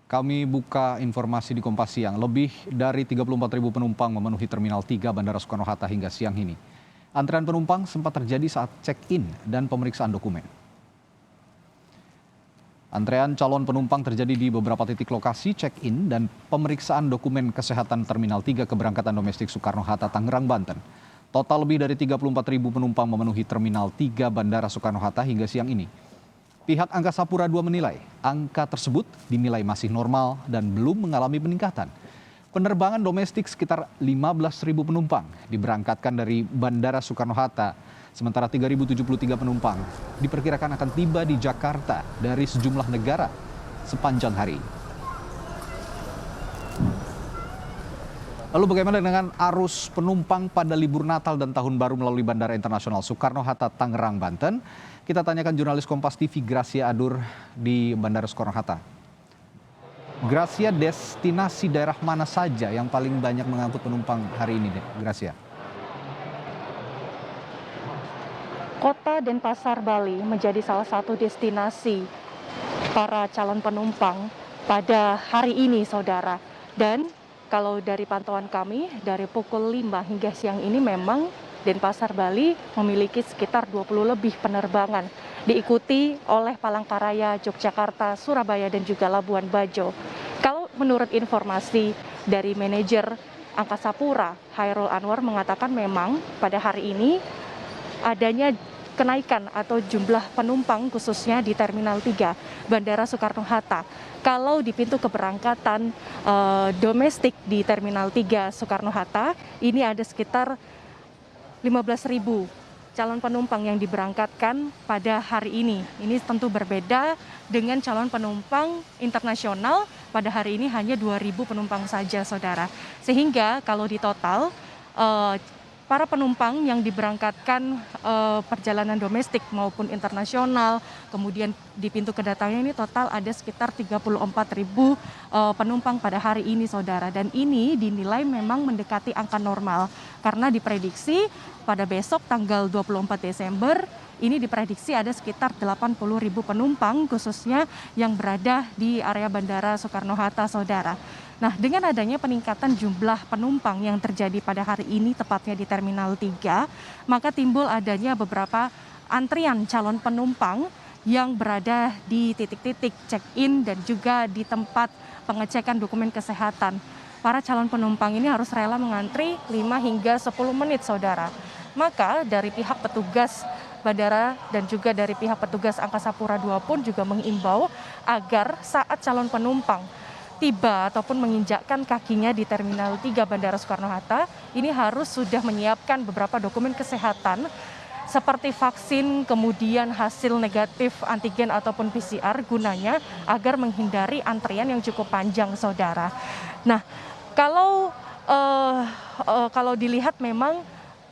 Kami buka informasi di Kompas Siang. Lebih dari 34.000 penumpang memenuhi Terminal 3 Bandara Soekarno-Hatta hingga siang ini. Antrean penumpang sempat terjadi saat check-in dan pemeriksaan dokumen. Antrean calon penumpang terjadi di beberapa titik lokasi check-in dan pemeriksaan dokumen kesehatan Terminal 3 keberangkatan domestik Soekarno-Hatta, Tangerang, Banten. Total lebih dari 34.000 penumpang memenuhi Terminal 3 Bandara Soekarno-Hatta hingga siang ini. Pihak Angkasa Pura II menilai angka tersebut dinilai masih normal dan belum mengalami peningkatan. Penerbangan domestik sekitar 15.000 penumpang diberangkatkan dari Bandara Soekarno-Hatta, sementara 3.073 penumpang diperkirakan akan tiba di Jakarta dari sejumlah negara sepanjang hari. Lalu bagaimana dengan arus penumpang pada libur Natal dan Tahun Baru melalui Bandara Internasional Soekarno-Hatta, Tangerang, Banten? Kita tanyakan jurnalis Kompas TV Gracia Adur di Bandara Soekarno-Hatta. Gracia, destinasi daerah mana saja yang paling banyak mengangkut penumpang hari ini, Gracia? Kota Denpasar, Bali menjadi salah satu destinasi para calon penumpang pada hari ini, saudara. Dan kalau dari pantauan kami, dari pukul 5 hingga siang ini memang Denpasar, Bali memiliki sekitar 20 lebih penerbangan. Diikuti oleh Palangkaraya, Yogyakarta, Surabaya, dan juga Labuan Bajo. Kalau menurut informasi dari manajer Angkasa Pura, Hairul Anwar mengatakan memang pada hari ini adanya kenaikan atau jumlah penumpang khususnya di Terminal 3 Bandara Soekarno-Hatta. Kalau di pintu keberangkatan domestik di Terminal 3 Soekarno-Hatta, ini ada sekitar 15.000 calon penumpang yang diberangkatkan pada hari ini. Ini tentu berbeda dengan calon penumpang internasional pada hari ini hanya 2.000 penumpang saja, saudara. Sehingga kalau di total para penumpang yang diberangkatkan perjalanan domestik maupun internasional, kemudian di pintu kedatangan ini total ada sekitar 34.000 penumpang pada hari ini, saudara. Dan ini dinilai memang mendekati angka normal karena diprediksi pada besok tanggal 24 Desember ini diprediksi ada sekitar 80.000 penumpang khususnya yang berada di area Bandara Soekarno-Hatta, saudara. Nah, dengan adanya peningkatan jumlah penumpang yang terjadi pada hari ini tepatnya di Terminal 3, maka timbul adanya beberapa antrian calon penumpang yang berada di titik-titik check-in dan juga di tempat pengecekan dokumen kesehatan. Para calon penumpang ini harus rela mengantri 5 hingga 10 menit, saudara. Maka dari pihak petugas bandara dan juga dari pihak petugas Angkasa Pura II pun juga mengimbau agar saat calon penumpang tiba ataupun menginjakkan kakinya di Terminal 3 Bandara Soekarno-Hatta, ini harus sudah menyiapkan beberapa dokumen kesehatan seperti vaksin, kemudian hasil negatif antigen ataupun PCR gunanya agar menghindari antrian yang cukup panjang, saudara. Nah, kalau dilihat memang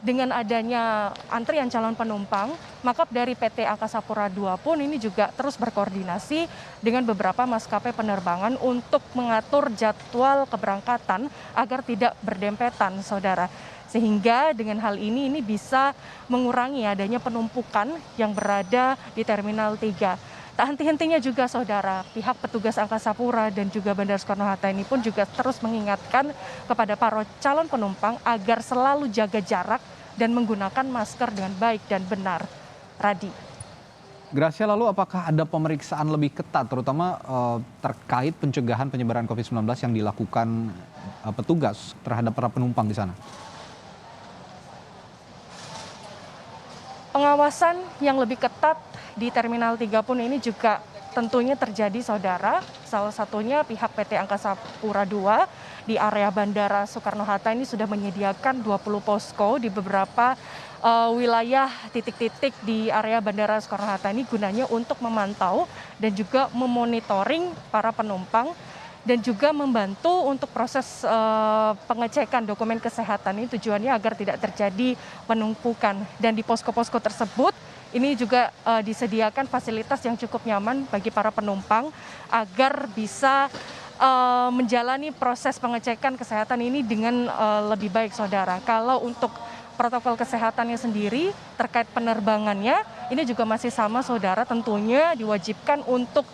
dengan adanya antrian calon penumpang, maka dari PT Angkasa Pura II pun ini juga terus berkoordinasi dengan beberapa maskapai penerbangan untuk mengatur jadwal keberangkatan agar tidak berdempetan, saudara. Sehingga dengan hal ini bisa mengurangi adanya penumpukan yang berada di Terminal 3. Tak henti-hentinya juga, saudara, pihak petugas Angkasa Pura dan juga Bandara Soekarno-Hatta ini pun juga terus mengingatkan kepada para calon penumpang agar selalu jaga jarak dan menggunakan masker dengan baik dan benar. Radi. Gracia, lalu apakah ada pemeriksaan lebih ketat terutama terkait pencegahan penyebaran COVID-19 yang dilakukan petugas terhadap para penumpang di sana? Pengawasan yang lebih ketat di Terminal 3 pun ini juga tentunya terjadi, saudara. Salah satunya pihak PT Angkasa Pura II di area Bandara Soekarno-Hatta ini sudah menyediakan 20 posko di beberapa wilayah titik-titik di area Bandara Soekarno-Hatta ini gunanya untuk memantau dan juga memonitoring para penumpang dan juga membantu untuk proses pengecekan dokumen kesehatan ini tujuannya agar tidak terjadi penumpukan. Dan di posko-posko tersebut ini juga disediakan fasilitas yang cukup nyaman bagi para penumpang agar bisa menjalani proses pengecekan kesehatan ini dengan lebih baik, saudara. Kalau untuk protokol kesehatannya sendiri terkait penerbangannya ini juga masih sama, saudara. Tentunya diwajibkan untuk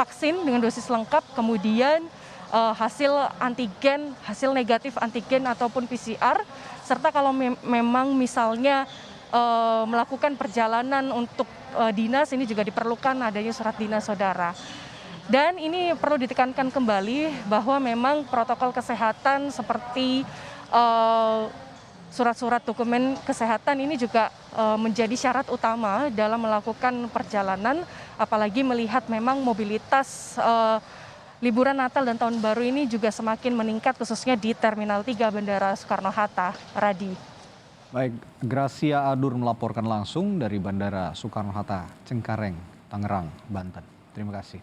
vaksin dengan dosis lengkap, kemudian hasil antigen, hasil negatif antigen ataupun PCR, serta kalau memang misalnya melakukan perjalanan untuk dinas, ini juga diperlukan adanya surat dinas saudara. Dan ini perlu ditekankan kembali bahwa memang protokol kesehatan seperti surat-surat dokumen kesehatan ini juga menjadi syarat utama dalam melakukan perjalanan, apalagi melihat memang mobilitas liburan Natal dan Tahun Baru ini juga semakin meningkat, khususnya di Terminal 3 Bandara Soekarno-Hatta. Radi. Baik, Gracia Adur melaporkan langsung dari Bandara Soekarno-Hatta, Cengkareng, Tangerang, Banten. Terima kasih.